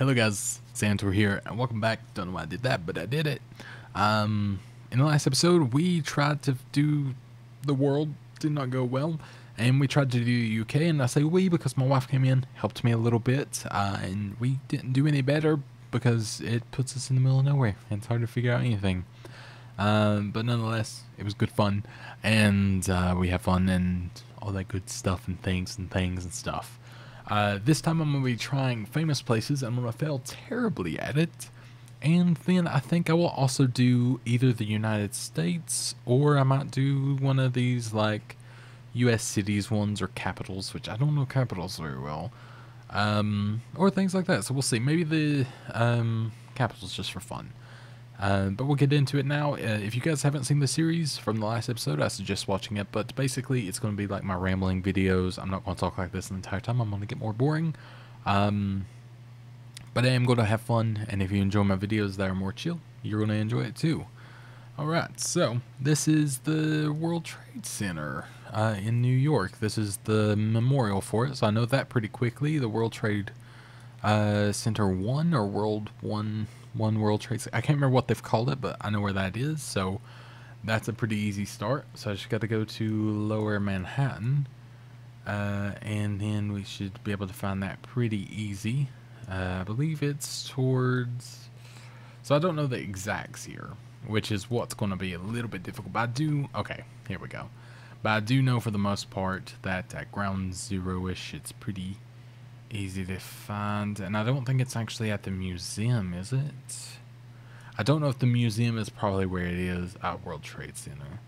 Hello guys, Zanitor here, and welcome back. Don't know why I did that, but I did it. In the last episode, we tried to do the world, did not go well, and we tried to do UK, and I say we because my wife came in, helped me a little bit, and we didn't do any better because it puts us in the middle of nowhere, and it's hard to figure out anything. But nonetheless, it was good fun, and we have fun and all that good stuff and things and stuff. This time I'm going to be trying famous places. I'm going to fail terribly at it. And then I think I will also do either the United States or I might do one of these like US cities ones or capitals, which I don't know capitals very well. Or things like that. So we'll see. Maybe the capitals just for fun. But we'll get into it now. If you guys haven't seen the series from the last episode, I suggest watching it. But basically, it's going to be like my rambling videos. I'm not going to talk like this the entire time. I'm going to get more boring. But I am going to have fun. And if you enjoy my videos that are more chill, you're going to enjoy it too. Alright, so this is the World Trade Center in New York. This is the memorial for it. So I know that pretty quickly. The World Trade Center 1 or World 1... One World Trade Center. I can't remember what they've called it, but I know where that is, so that's a pretty easy start. So I just got to go to Lower Manhattan, and then we should be able to find that pretty easy. I believe it's towards... So I don't know the exacts here, which is what's going to be a little bit difficult, but I do... Okay, here we go. But I do know for the most part that at ground zero-ish, it's pretty easy to find, and I don't think it's actually at the museum, is it? I don't know if the museum is probably where it is at World Trade Center.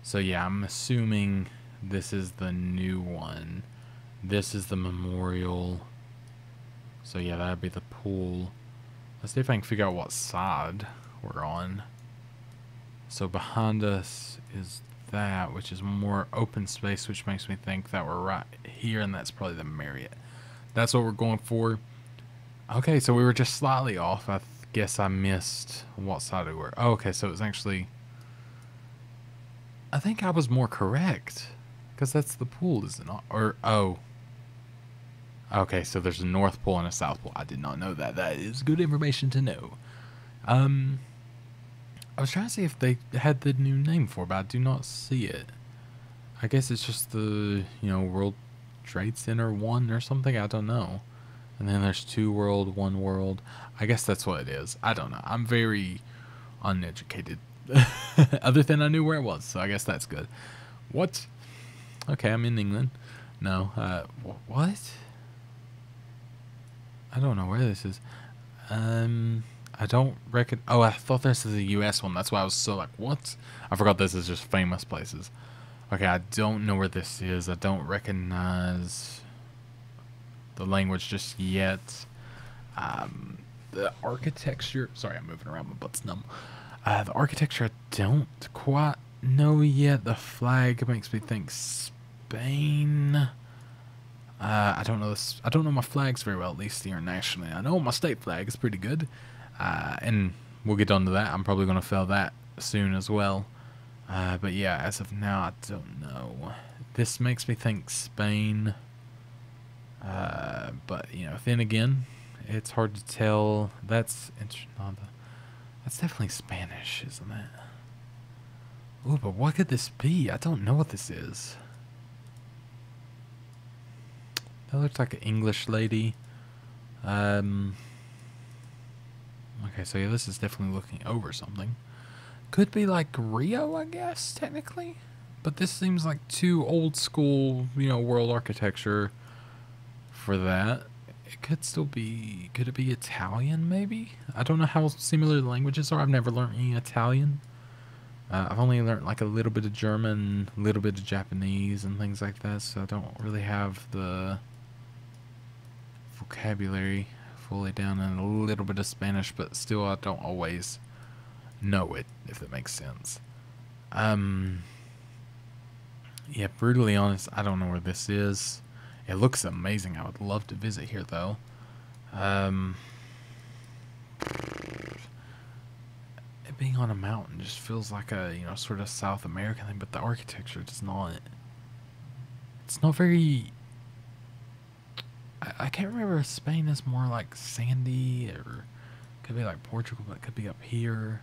So yeah, I'm assuming this is the new one. This is the memorial. So yeah, that'd be the pool. Let's see if I can figure out what side we're on. So behind us is that, which is more open space, which makes me think that we're right here, and that's probably the Marriott. That's what we're going for. Okay, so we were just slightly off. I guess I missed what side we were. Oh, okay, so it was actually... I think I was more correct. Because that's the pool, is it not? Or, oh. Okay, so there's a North Pole and a South Pole. I did not know that. That is good information to know. I was trying to see if they had the new name for it, but I do not see it. I guess it's just the, World Trade Center 1 or something, I don't know. And then there's 2 World, 1 World. I guess that's what it is. I don't know. I'm very uneducated. Other than I knew where it was, so I guess that's good. What? Okay, I'm in England. No, what? I don't know where this is. I don't reckon. Oh, I thought this is a US one. That's why I was so like, what? I forgot this is just famous places. Okay, I don't know where this is. I don't recognize the language just yet. The architecture... Sorry, I'm moving around. My butt's numb. The architecture, I don't quite know yet. The flag makes me think Spain. I don't know this. I don't know my flags very well, at least internationally. I know my state flag is pretty good. And we'll get on to that. I'm probably going to fail that soon as well. But yeah, as of now, I don't know. This makes me think Spain. But, then again, it's hard to tell. That's definitely Spanish, isn't it? Ooh, but what could this be? I don't know what this is. That looks like an English lady. Okay, so yeah, this is definitely looking over something. Could be like Rio, I guess, technically. But this seems like too old school, world architecture for that. It could still be... Could it be Italian, maybe? I don't know how similar the languages are. I've never learned any Italian. I've only learned like a little bit of German, a little bit of Japanese and things like that. So I don't really have the vocabulary fully down, and a little bit of Spanish, but still I don't always know it, if that makes sense. Yeah, brutally honest, I don't know where this is. It looks amazing. I would love to visit here, though. It being on a mountain just feels like a, sort of South American thing, but the architecture does not... It's not very... I can't remember if Spain is more like sandy or could be like Portugal, but it could be up here.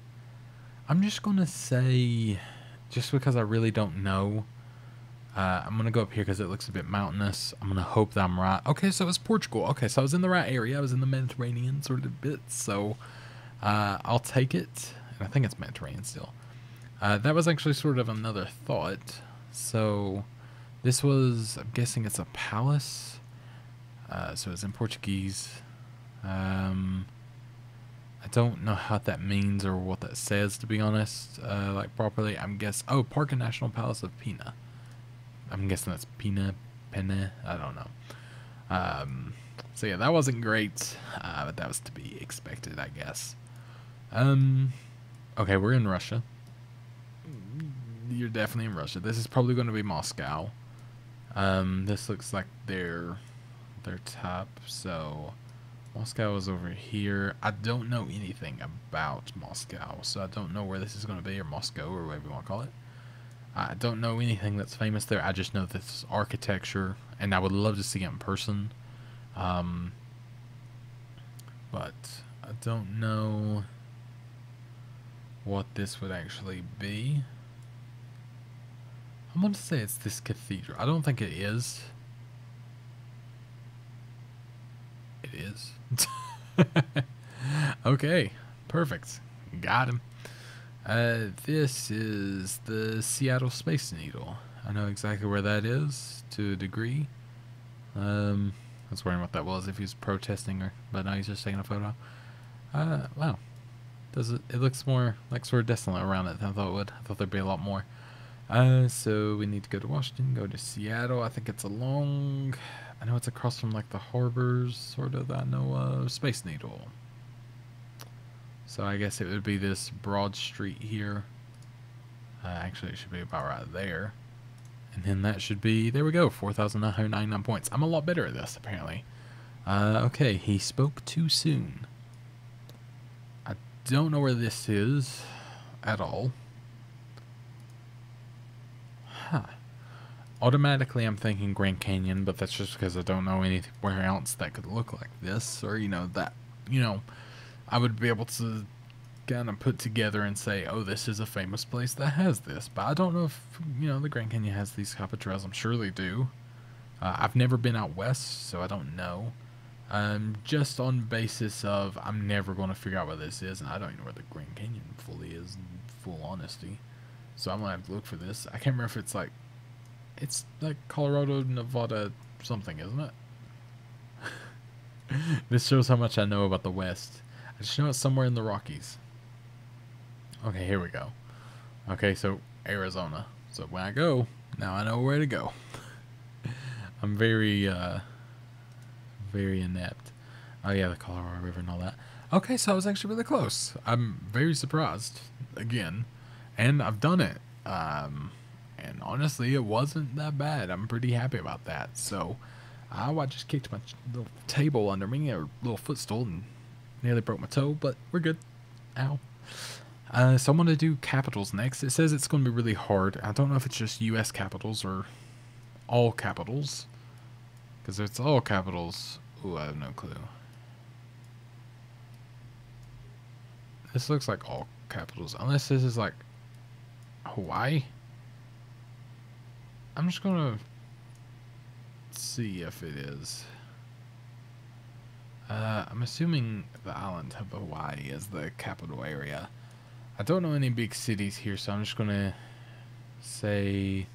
I'm just gonna say, just because I really don't know, I'm gonna go up here because it looks a bit mountainous. I'm gonna hope that I'm right. Okay, so it's Portugal. Okay, so I was in the right area. I was in the Mediterranean sort of bit, so I'll take it. And I think it's Mediterranean still. That was actually sort of another thought. So this was, I'm guessing it's a palace. So it's in Portuguese. I don't know what that means or what that says, to be honest. Like properly, I'm guessing. Oh, Park and National Palace of Pina. I'm guessing that's Pina, Pene. I don't know. So yeah, that wasn't great, but that was to be expected, I guess. Okay, we're in Russia. You're definitely in Russia. This is probably going to be Moscow. This looks like their top. So Moscow is over here. I don't know anything about Moscow, so I don't know where this is going to be, or Moscow, or whatever you want to call it. I don't know anything that's famous there. I just know this architecture, and I would love to see it in person. But I don't know what this would actually be. I'm going to say it's this cathedral. I don't think it is. It is. Okay, perfect. Got him. This is the Seattle Space Needle. I know exactly where that is to a degree. I was wondering what that was, if he was protesting or, but no, he's just taking a photo. Wow. It looks more like sort of desolate around it than I thought it would. I thought there'd be a lot more. So we need to go to Washington, go to Seattle. I think it's along, I know it's across from like the harbors, sort of, that I know of. Space Needle. So I guess it would be this broad street here. Actually, it should be about right there. And then that should be, there we go, 4,999 points. I'm a lot better at this, apparently. Okay, he spoke too soon. I don't know where this is at all. Huh. Automatically, I'm thinking Grand Canyon, but that's just because I don't know anywhere else that could look like this, or, that, I would be able to kind of put together and say, oh, this is a famous place that has this. But I don't know if, the Grand Canyon has these type of trails. I'm sure they do. I've never been out west, so I don't know. Just on basis of I'm never going to figure out what this is, and I don't even know where the Grand Canyon fully is, in full honesty. So I'm going to have to look for this. I can't remember if it's like Colorado, Nevada, something, isn't it? This shows how much I know about the West. I just know it's somewhere in the Rockies. Okay, here we go. Okay, so Arizona. So when I go, now I know where to go. I'm very inept. Oh yeah, the Colorado River and all that. Okay, so I was actually really close. I'm very surprised, again. And I've done it. And honestly, it wasn't that bad. I'm pretty happy about that. So, I just kicked my little table under me, a little footstool, and nearly broke my toe, but we're good. Ow. So I'm going to do capitals next. It says it's going to be really hard. I don't know if it's just U.S. capitals or all capitals. Because if it's all capitals, ooh, I have no clue. This looks like all capitals. Unless this is like Hawaii. I'm just going to see if it is. I'm assuming the island of Hawaii is the capital area. I don't know any big cities here, so I'm just going to say...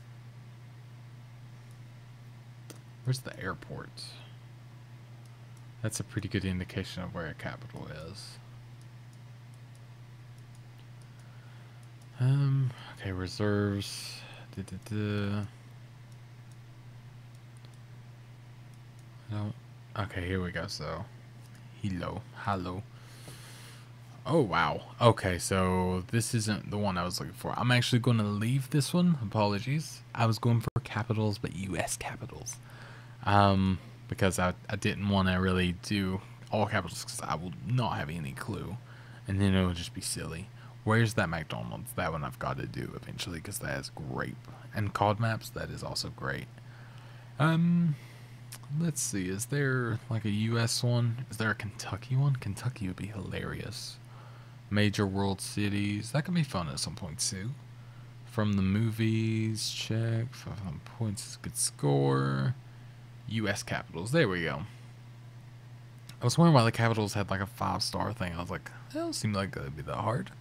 Where's the airport? That's a pretty good indication of where a capital is. Okay, reserves. No. Okay, here we go. So, hello. Oh, wow. Okay, so this isn't the one I was looking for. I'm actually going to leave this one. Apologies. I was going for capitals, but U.S. capitals. Because I didn't want to really do all capitals because I will not have any clue. And then it would just be silly. Where's that McDonald's? That one I've got to do eventually because that is great. And COD maps, that is also great. Let's see, is there like a US one? Is there a Kentucky one? Kentucky would be hilarious. Major world cities. That could be fun at some point too. From the movies, check. 500 points is a good score. US capitals. There we go. I was wondering why the capitals had like a 5-star thing. I was like, that don't seem like that'd be that hard.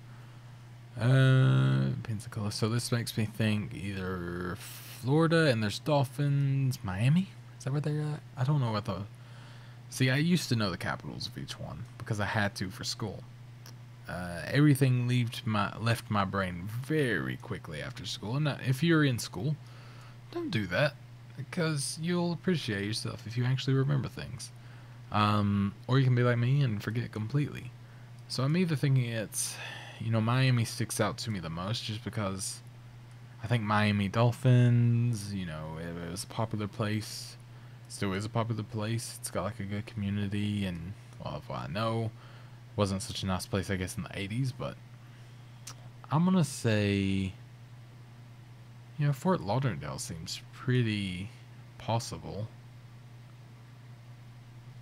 Pensacola. So this makes me think either Florida and there's dolphins. Miami? Is that where they're at? I don't know what the... See, I used to know the capitals of each one because I had to for school. Everything left my brain very quickly after school. And if you're in school, don't do that because you'll appreciate yourself if you actually remember things. Or you can be like me and forget completely. So I'm either thinking it's, Miami sticks out to me the most just because I think Miami Dolphins, it was a popular place. Still is a popular place. It's got like a good community and, well, if I know, wasn't such a nice place, I guess, in the 80s, but I'm going to say, Fort Lauderdale seems pretty possible.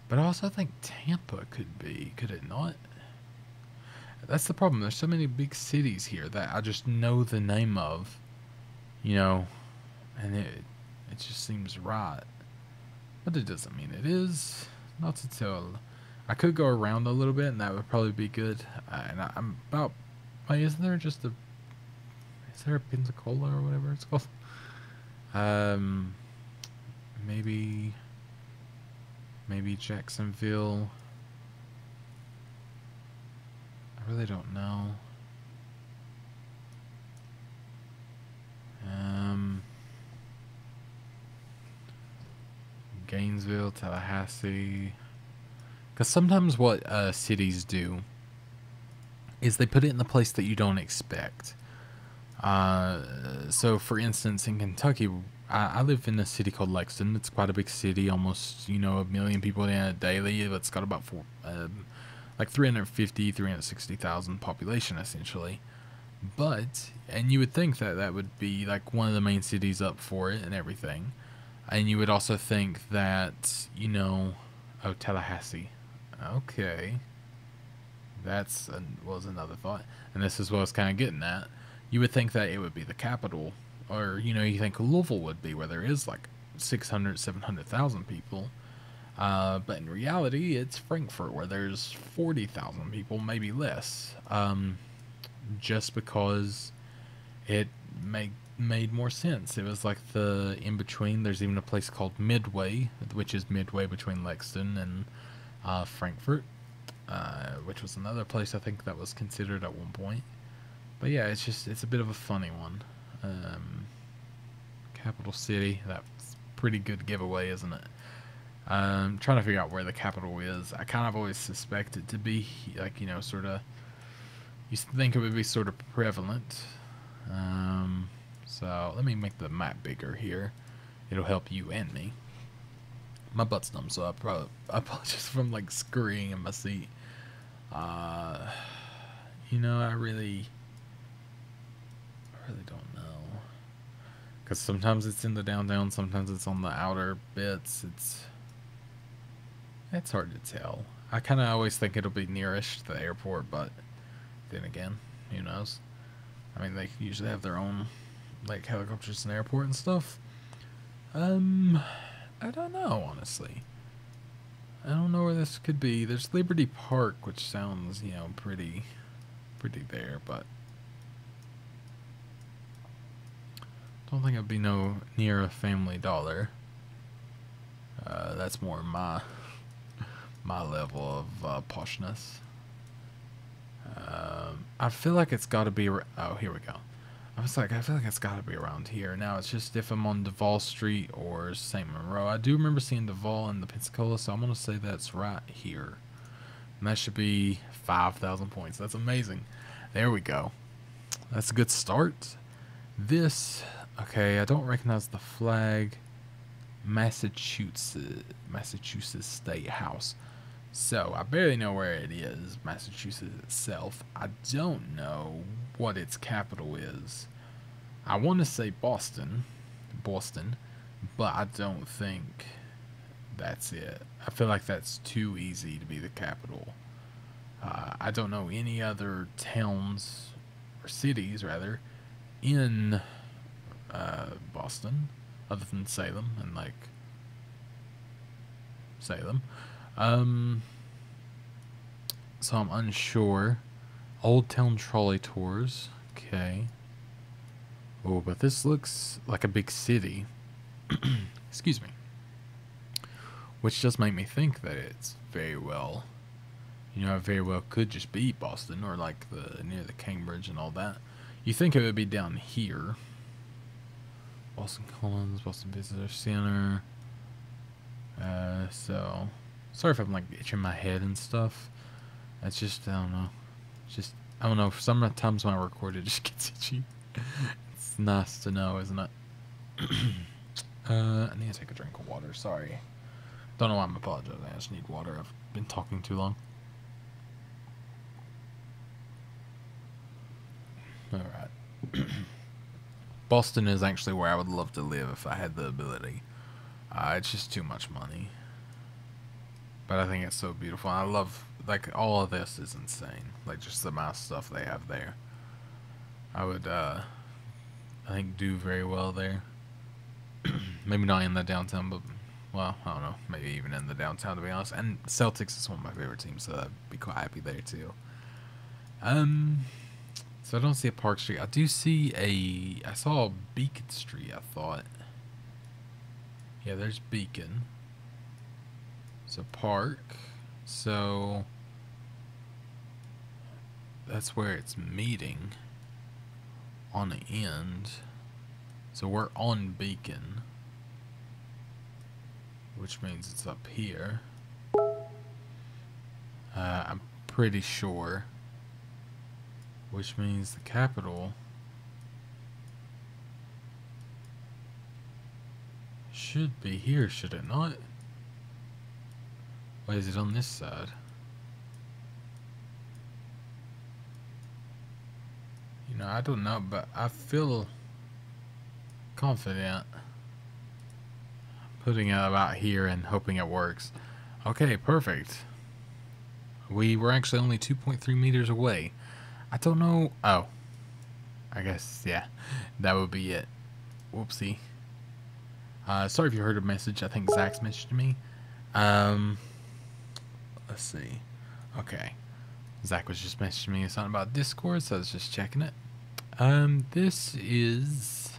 But I also think Tampa could it not? That's the problem. There's so many big cities here that I just know the name of, and it just seems right. But it doesn't mean it is. Not to tell. I could go around a little bit, and that would probably be good. And I'm about... Wait, isn't there just a... Is there a Pensacola or whatever it's called? Maybe Jacksonville. I really don't know. Gainesville, Tallahassee. Because sometimes what cities do is they put it in the place that you don't expect. So, for instance, in Kentucky, I live in a city called Lexington. It's quite a big city, almost, 1 million people in it daily. It's got about 360,000 population, essentially. And you would think that that would be like one of the main cities up for it and everything. And you would also think that, oh, Tallahassee. Okay. Was another thought. And this is what I was kind of getting at. You would think that it would be the capital. Or, you think Louisville would be, where there is like 600, 700,000 people. But in reality, it's Frankfurt, where there's 40,000 people, maybe less. Just because it made more sense. It was like the in-between. There's even a place called Midway, which is midway between Lexington and Frankfurt, which was another place I think that was considered at one point. But yeah, it's a bit of a funny one. Capital city, that's a pretty good giveaway, isn't it? Trying to figure out where the capital is. I kind of always suspect it to be like, sort of, you think it would be sort of prevalent. So let me make the map bigger here. It'll help you and me. My butt's numb, so I apologize if I'm like scurrying in my seat. I really don't know. Because sometimes it's in the downtown, sometimes it's on the outer bits. It's hard to tell. I kind of always think it'll be nearish to the airport, but then again, who knows? I mean, they usually have their own like helicopters in the airport and stuff. I don't know, honestly. I don't know where this could be. There's Liberty Park, which sounds, pretty there, but don't think it'd be near a Family Dollar. That's more my level of poshness. I feel like it's got to be. Oh, here we go. I feel like it's got to be around here. Now it's just if I'm on Duval Street or St. Monroe. I do remember seeing Duval and the Pensacola, so I'm gonna say that's right here. And that should be 5,000 points. That's amazing. There we go. That's a good start. This, okay, I don't recognize the flag. Massachusetts State House. So, I barely know where it is, Massachusetts itself. I don't know what its capital is. I want to say Boston, but I don't think That's it. I feel like that's too easy to be the capital. I don't know any other towns, or cities rather, in Boston, other than Salem and like Salem. Um, so I'm unsure. Old Town Trolley Tours. Okay. Oh, but this looks like a big city. Excuse me. Which does make me think that it's very well, you know, it very well could just be Boston or like the near the Cambridge and all that. You think it would be down here. Boston Commons, Boston Visitor Center. So sorry if I'm like itching my head and stuff. It's just, I don't know. It's just, I don't know. Sometimes when I record, it just gets itchy. It's nice to know, isn't it? I need to take a drink of water. Sorry. Don't know why I'm apologizing. I just need water. I've been talking too long. Alright. Boston is actually where I would love to live if I had the ability. It's just too much money. But I think it's so beautiful. I love, like, all of this is insane. Like, just the amount of stuff they have there. I would, I think, do very well there. Maybe not in the downtown, but, well, I don't know. Maybe even in the downtown, to be honest. And Celtics is one of my favorite teams, so I'd be quite happy there, too. So I don't see a Park Street. I do see I saw a Beacon Street, I thought. Yeah, there's Beacon. So Park. So that's where it's meeting on the end. So we're on Beacon, which means it's up here. I'm pretty sure. Which means the capital should be here, should it not? Why is it on this side? You know, I don't know, but I feel confident putting it about here and hoping it works. Okay, perfect. We were actually only 2.3 meters away. I don't know. Oh, I guess, yeah, that would be it. Whoopsie. Sorry if you heard a message. I think Zach's messaged me. Let's see. Okay. Zach was just messaging me something about Discord, so I was just checking it. This is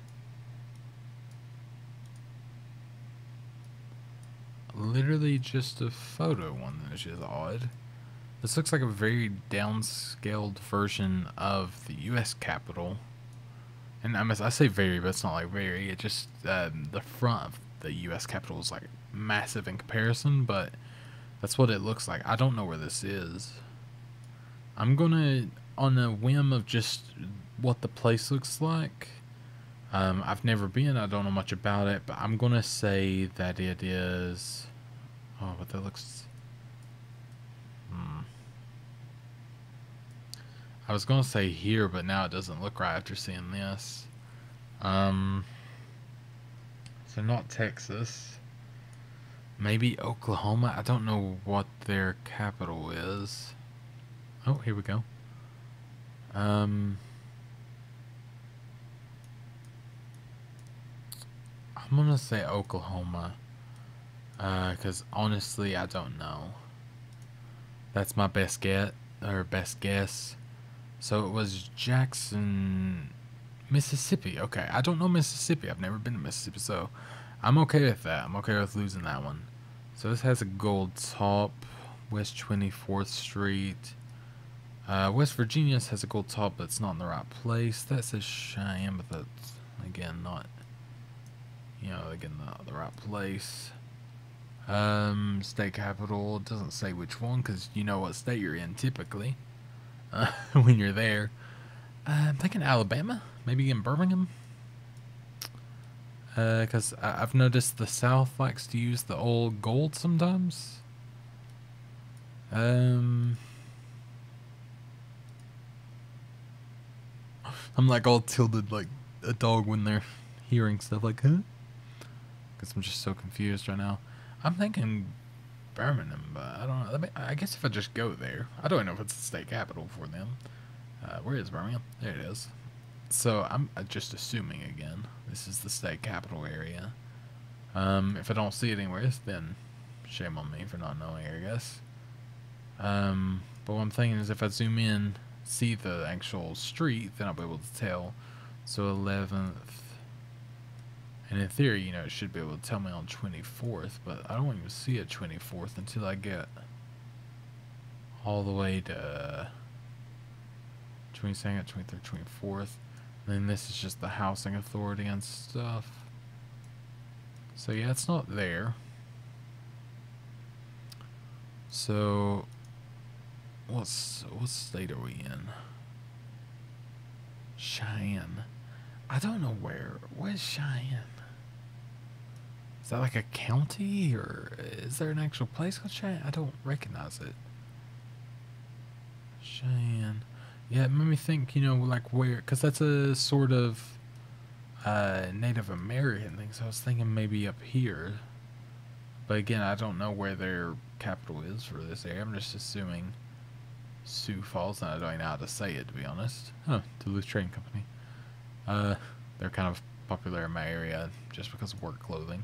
literally just a photo one, which is odd. This looks like a very downscaled version of the U.S. Capitol. And I say very, but it's not like very. It just, the front of the U.S. Capitol is like massive in comparison, but that's what it looks like. I don't know where this is. I'm gonna, on a whim of just what the place looks like. I've never been, I don't know much about it, but I'm gonna say that it is, oh, but that looks, I was gonna say here, but now it doesn't look right after seeing this. So not Texas. Maybe Oklahoma. I don't know what their capital is. Oh, here we go. I'm gonna say Oklahoma. Cause honestly, I don't know. That's my best guess. So it was Jackson, Mississippi. Okay, I don't know Mississippi. I've never been to Mississippi, so I'm okay with that. I'm okay with losing that one. So this has a gold top. West 24th Street. West Virginia has a gold top, but it's not in the right place. That says Cheyenne, but that's, again, not, you know, again, not the right place. State capital. It doesn't say which one, because you know what state you're in, typically. When you're there. I'm thinking Alabama, maybe in Birmingham. Because I've noticed the South likes to use the old gold sometimes. I'm like all tilted like a dog when they're hearing stuff like, huh? Because I'm just so confused right now. I'm thinking Birmingham, but I don't know. I guess if I just go there, I don't know if it's the state capital for them. Where is Birmingham? There it is. So I'm just assuming again, this is the state capital area. If I don't see it anywhere, then shame on me for not knowing, I guess. But what I'm thinking is if I zoom in, see the actual street, then I'll be able to tell. So 11th, and in theory, you know, it should be able to tell me on 24th, but I don't even see a 24th until I get all the way to 22nd, 23rd, 24th. And then this is just the housing authority and stuff. So yeah, it's not there. So what state are we in? Cheyenne. I don't know where's Cheyenne? Is that like a county, or is there an actual place called Cheyenne? I don't recognize it. Cheyenne. Yeah, it made me think, you know, like where, because that's a sort of Native American thing, so I was thinking maybe up here. But again, I don't know where their capital is for this area. I'm just assuming Sioux Falls, and I don't even know how to say it, to be honest. Huh, Duluth Trading Company. They're kind of popular in my area just because of work clothing.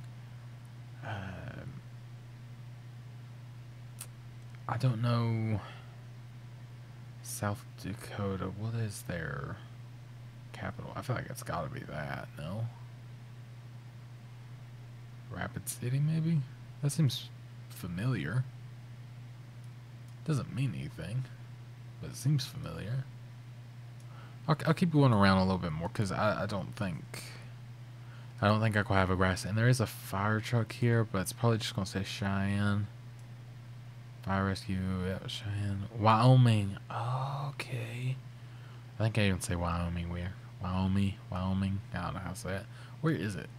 I don't know. South Dakota, what is their capital? I feel like it's gotta be that, no? Rapid City, maybe? That seems familiar. Doesn't mean anything, but it seems familiar. I'll keep going around a little bit more, because I don't think I could have a grass. And there is a fire truck here, but it's probably just gonna say Cheyenne. Fire rescue, yeah, Cheyenne. Wyoming. Oh, okay. I think I even say Wyoming where. Wyoming. I don't know how to say it. Where is it?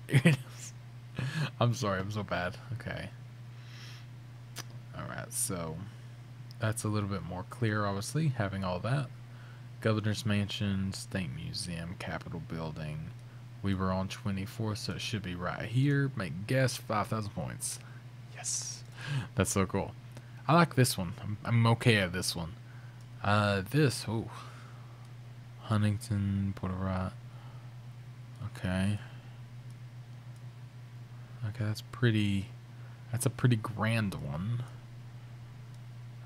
I'm sorry, I'm so bad. Okay. Alright, so that's a little bit more clear, obviously, having all that. Governor's Mansion, State Museum, Capitol Building. We were on 24, so it should be right here. Make guess, 5,000 points. Yes. That's so cool. I like this one. I'm okay at this one. Oh. Huntington, Puerto Rico. Okay. Okay, that's a pretty grand one.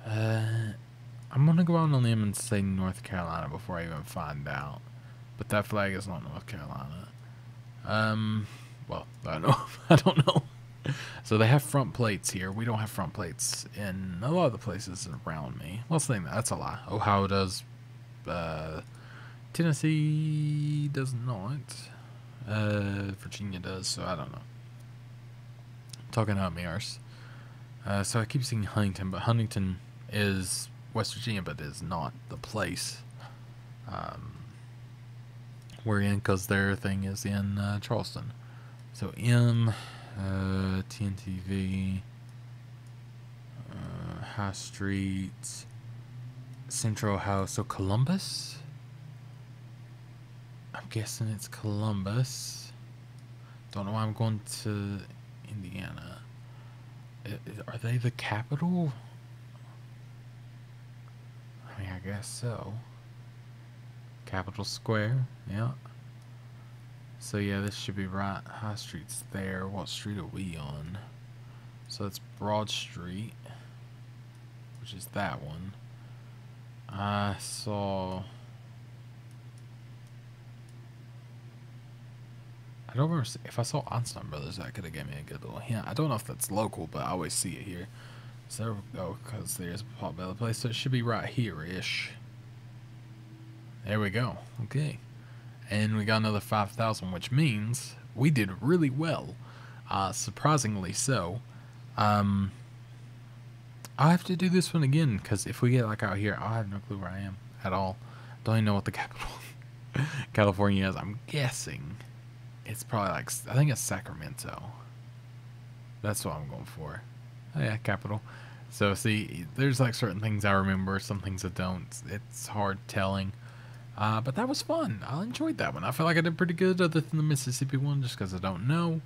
I'm gonna go out on a limb and say North Carolina before I even find out. But that flag is not North Carolina. Well, I don't know. I don't know. So they have front plates here. We don't have front plates in a lot of the places around me. Well, that's a lie. Ohio does. Tennessee does not. Virginia does, so I don't know. Talking out me arse. So I keep saying Huntington, but Huntington is West Virginia, but is not the place we're in, because their thing is in Charleston. So TNTV, High Street, Central Ohio. So Columbus? I'm guessing it's Columbus. Don't know why I'm going to Indiana. Are they the capital? I mean, I guess so. Capitol Square, yeah. So yeah, this should be right. High Street's there. What street are we on? So it's Broad Street, which is that one. I don't remember if I saw Einstein Brothers. That could have given me a good little hint. I don't know if that's local, but I always see it here. So there we go, because there's a Potbelly place. So it should be right here-ish. There we go. Okay. And we got another 5,000, which means we did really well. Surprisingly so. I'll have to do this one again, because if we get like out here, I have no clue where I am at all. Don't even know what the capital California is. I'm guessing it's probably like, I think it's Sacramento. That's what I'm going for. Oh yeah, capital. So see, there's like certain things I remember, some things I don't. It's hard telling. But that was fun. I enjoyed that one. I feel like I did pretty good other than the Mississippi one, just because I don't know.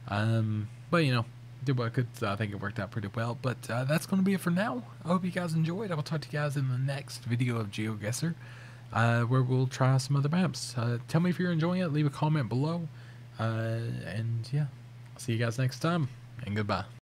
But you know, did what I could. So I think it worked out pretty well. But that's going to be it for now. I hope you guys enjoyed. I will talk to you guys in the next video of Geoguessr, where we'll try some other maps. Tell me if you're enjoying it. Leave a comment below. And yeah, I'll see you guys next time. And goodbye.